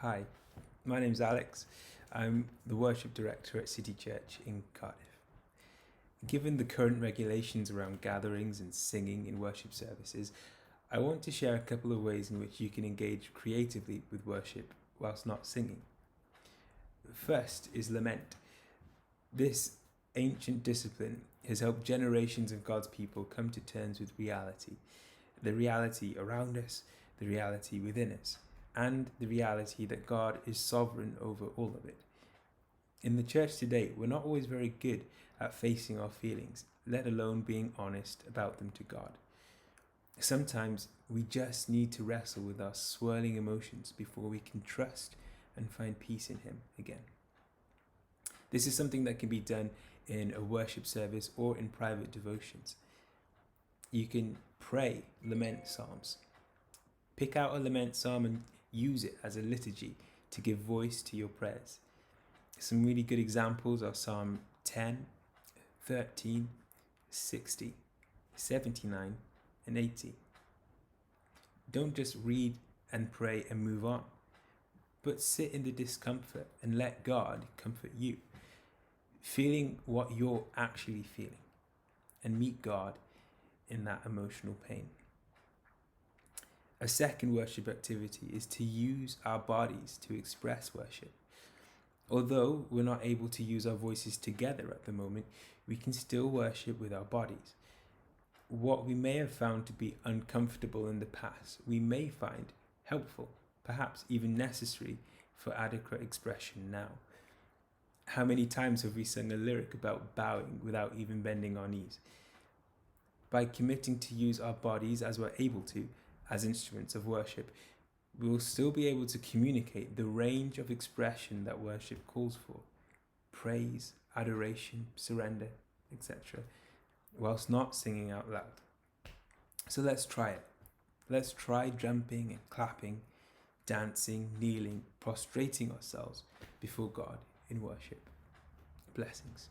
Hi, my name's Alex. I'm the worship director at City Church in Cardiff. Given the current regulations around gatherings and singing in worship services, I want to share a couple of ways in which you can engage creatively with worship whilst not singing. First is lament. This ancient discipline has helped generations of God's people come to terms with reality, the reality around us, the reality within us, and the reality that God is sovereign over all of it. In the church today, we're not always very good at facing our feelings, let alone being honest about them to God. Sometimes we just need to wrestle with our swirling emotions before we can trust and find peace in Him again. This is something that can be done in a worship service or in private devotions. You can pray lament psalms. Pick out a lament psalm and use it as a liturgy to give voice to your prayers. Some really good examples are Psalm 10, 13, 60, 79, and 80. Don't just read and pray and move on, but sit in the discomfort and let God comfort you, feeling what you're actually feeling, and meet God in that emotional pain. A second worship activity is to use our bodies to express worship. Although we're not able to use our voices together at the moment, we can still worship with our bodies. What we may have found to be uncomfortable in the past, we may find helpful, perhaps even necessary for adequate expression now. How many times have we sung a lyric about bowing without even bending our knees? By committing to use our bodies as we're able to, as instruments of worship, we will still be able to communicate the range of expression that worship calls for: praise, adoration, surrender, etc., whilst not singing out loud. So let's try it. Let's try jumping and clapping, dancing, kneeling, prostrating ourselves before God in worship. Blessings.